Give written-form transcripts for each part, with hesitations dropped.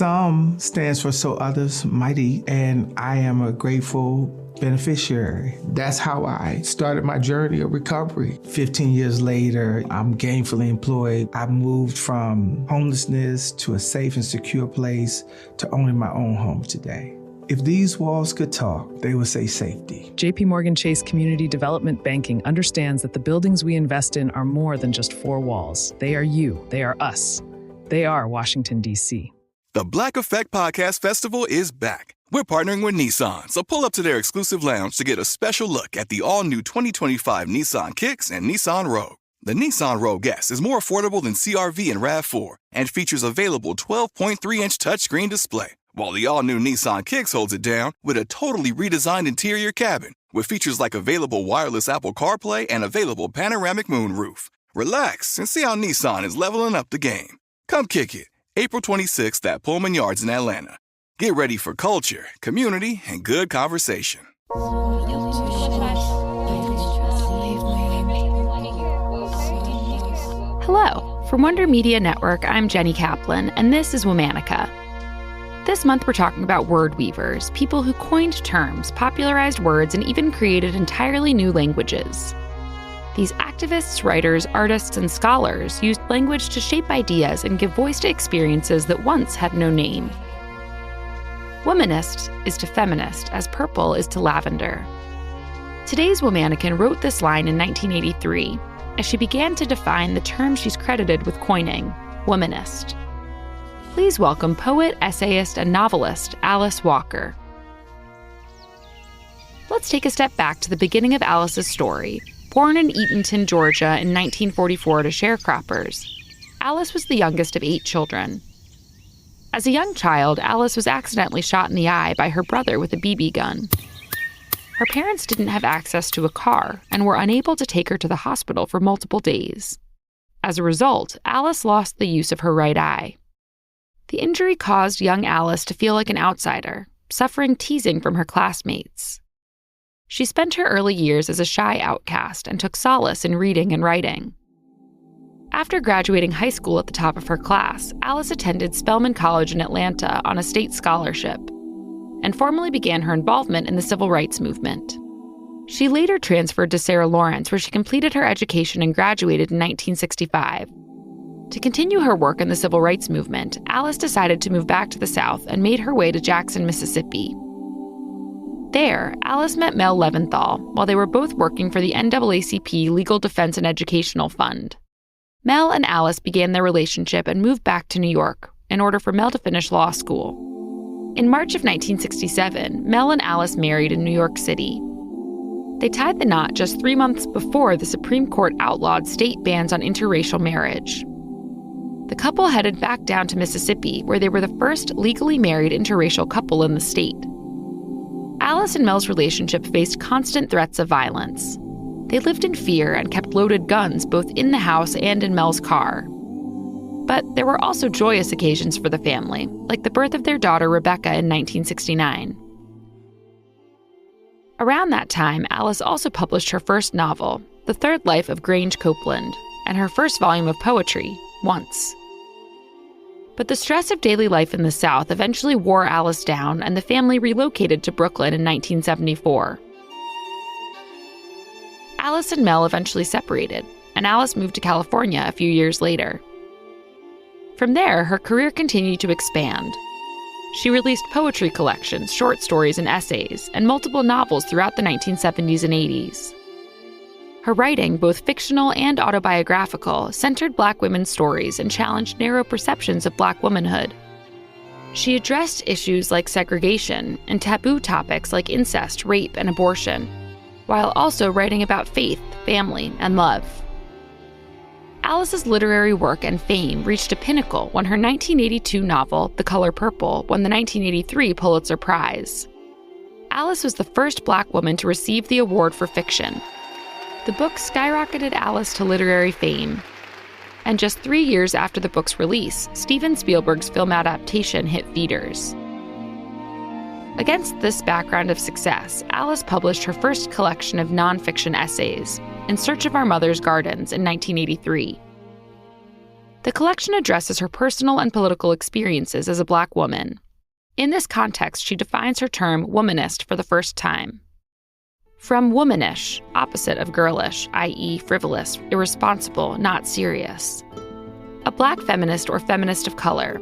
SOME stands for So Others Might Eat, and I am a grateful beneficiary. That's how I started my journey of recovery. 15 years later, I'm gainfully employed. I moved from homelessness to a safe and secure place to owning my own home today. If these walls could talk, they would say safety. JP Morgan Chase Community Development Banking understands that the buildings we invest in are more than just four walls. They are you. They are us. They are Washington, D.C. The Black Effect Podcast Festival is back. We're partnering with Nissan, so pull up to their exclusive lounge to get a special look at the all-new 2025 Nissan Kicks and Nissan Rogue. The Nissan Rogue S is more affordable than CR-V and RAV4 and features available 12.3-inch touchscreen display, while the all-new Nissan Kicks holds it down with a totally redesigned interior cabin with features like available wireless Apple CarPlay and available panoramic moonroof. Relax and see how Nissan is leveling up the game. Come kick it, April 26th at Pullman Yards in Atlanta. Get ready for culture, community, and good conversation. Hello. From Wonder Media Network, I'm Jenny Kaplan, and this is Womanica. This month we're talking about word weavers, people who coined terms, popularized words, and even created entirely new languages. These activists, writers, artists, and scholars used language to shape ideas and give voice to experiences that once had no name. Womanist is to feminist as purple is to lavender. Today's Womanican wrote this line in 1983 as she began to define the term she's credited with coining, womanist. Please welcome poet, essayist, and novelist Alice Walker. Let's take a step back to the beginning of Alice's story. Born in Eatonton, Georgia in 1944 to sharecroppers, Alice was the youngest of 8 children. As a young child, Alice was accidentally shot in the eye by her brother with a BB gun. Her parents didn't have access to a car and were unable to take her to the hospital for multiple days. As a result, Alice lost the use of her right eye. The injury caused young Alice to feel like an outsider, suffering teasing from her classmates. She spent her early years as a shy outcast and took solace in reading and writing. After graduating high school at the top of her class, Alice attended Spelman College in Atlanta on a state scholarship and formally began her involvement in the civil rights movement. She later transferred to Sarah Lawrence, where she completed her education and graduated in 1965. To continue her work in the civil rights movement, Alice decided to move back to the South and made her way to Jackson, Mississippi. There, Alice met Mel Leventhal while they were both working for the NAACP Legal Defense and Educational Fund. Mel and Alice began their relationship and moved back to New York in order for Mel to finish law school. In March of 1967, Mel and Alice married in New York City. They tied the knot just 3 months before the Supreme Court outlawed state bans on interracial marriage. The couple headed back down to Mississippi, where they were the first legally married interracial couple in the state. Alice and Mel's relationship faced constant threats of violence. They lived in fear and kept loaded guns both in the house and in Mel's car. But there were also joyous occasions for the family, like the birth of their daughter Rebecca in 1969. Around that time, Alice also published her first novel, The Third Life of Grange Copeland, and her first volume of poetry, Once. But the stress of daily life in the South eventually wore Alice down, and the family relocated to Brooklyn in 1974. Alice and Mel eventually separated, and Alice moved to California a few years later. From there, her career continued to expand. She released poetry collections, short stories, and essays, and multiple novels throughout the 1970s and 80s. Her writing, both fictional and autobiographical, centered Black women's stories and challenged narrow perceptions of Black womanhood. She addressed issues like segregation and taboo topics like incest, rape, and abortion, while also writing about faith, family, and love. Alice's literary work and fame reached a pinnacle when her 1982 novel, The Color Purple, won the 1983 Pulitzer Prize. Alice was the first Black woman to receive the award for fiction. The book skyrocketed Alice to literary fame. And just 3 years after the book's release, Steven Spielberg's film adaptation hit theaters. Against this background of success, Alice published her first collection of nonfiction essays, In Search of Our Mother's Gardens, in 1983. The collection addresses her personal and political experiences as a Black woman. In this context, she defines her term womanist for the first time. From womanish, opposite of girlish, i.e. frivolous, irresponsible, not serious. A Black feminist or feminist of color,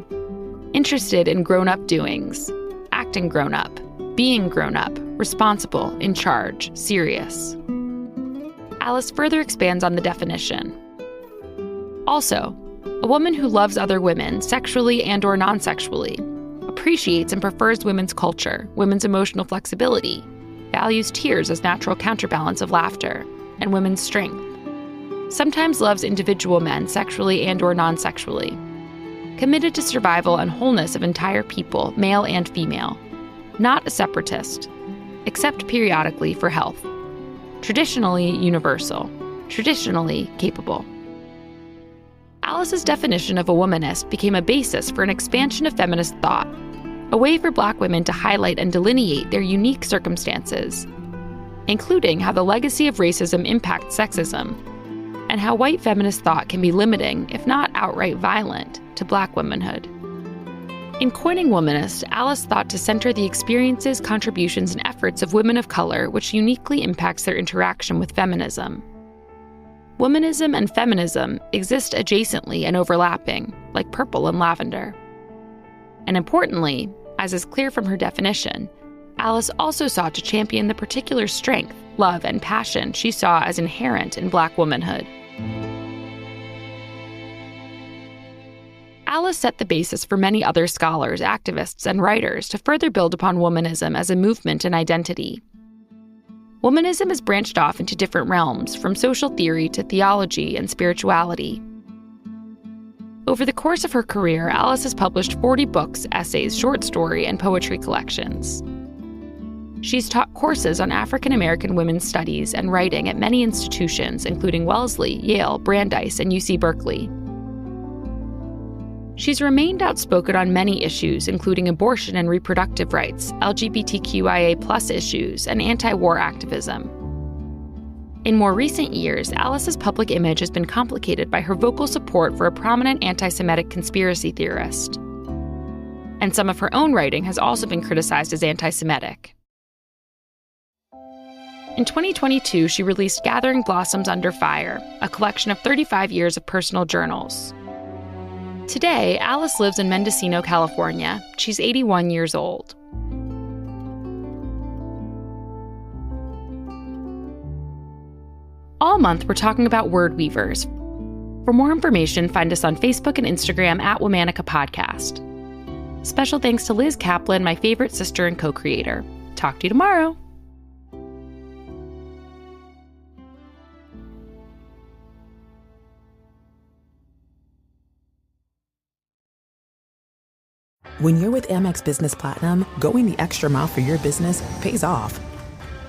interested in grown-up doings, acting grown-up, being grown-up, responsible, in charge, serious. Alice further expands on the definition. Also, a woman who loves other women, sexually and/or non-sexually, appreciates and prefers women's culture, women's emotional flexibility, values tears as natural counterbalance of laughter, and women's strength. Sometimes loves individual men, sexually and/or non-sexually. Committed to survival and wholeness of entire people, male and female. Not a separatist, except periodically for health. Traditionally universal. Traditionally capable. Alice's definition of a womanist became a basis for an expansion of feminist thought, a way for Black women to highlight and delineate their unique circumstances, including how the legacy of racism impacts sexism, and how white feminist thought can be limiting, if not outright violent, to Black womanhood. In coining womanist, Alice thought to center the experiences, contributions, and efforts of women of color, which uniquely impacts their interaction with feminism. Womanism and feminism exist adjacently and overlapping, like purple and lavender. And importantly, as is clear from her definition, Alice also sought to champion the particular strength, love, and passion she saw as inherent in Black womanhood. Alice set the basis for many other scholars, activists, and writers to further build upon womanism as a movement and identity. Womanism has branched off into different realms, from social theory to theology and spirituality. Over the course of her career, Alice has published 40 books, essays, short story, and poetry collections. She's taught courses on African American women's studies and writing at many institutions, including Wellesley, Yale, Brandeis, and UC Berkeley. She's remained outspoken on many issues, including abortion and reproductive rights, LGBTQIA+ issues, and anti-war activism. In more recent years, Alice's public image has been complicated by her vocal support for a prominent anti-Semitic conspiracy theorist. And some of her own writing has also been criticized as anti-Semitic. In 2022, she released Gathering Blossoms Under Fire, a collection of 35 years of personal journals. Today, Alice lives in Mendocino, California. She's 81 years old. All month, we're talking about word weavers. For more information, find us on Facebook and Instagram at Womanica Podcast. Special thanks to Liz Kaplan, my favorite sister and co-creator. Talk to you tomorrow. When you're with Amex Business Platinum, going the extra mile for your business pays off.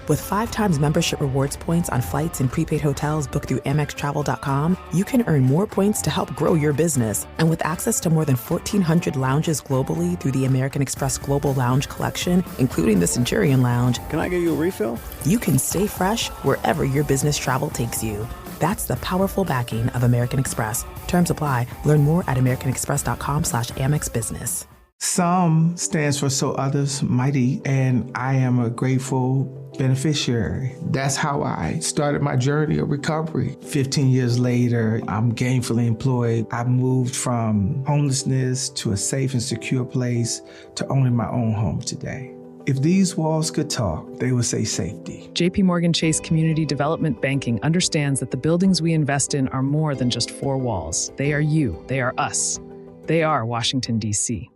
With 5 times membership rewards points on flights and prepaid hotels booked through AmexTravel.com, you can earn more points to help grow your business. And with access to more than 1,400 lounges globally through the American Express Global Lounge Collection, including the Centurion Lounge, Can I get you a refill? you can stay fresh wherever your business travel takes you. That's the powerful backing of American Express. Terms apply. Learn more at americanexpress.com/AmexBusiness. Some stands for so others might eat, and I am a grateful beneficiary. That's how I started my journey of recovery. 15 years later, I'm gainfully employed. I moved from homelessness to a safe and secure place to owning my own home today. If these walls could talk, they would say safety. JP Morgan Chase Community Development Banking understands that the buildings we invest in are more than just 4 walls. They are you. They are us. They are Washington, D.C.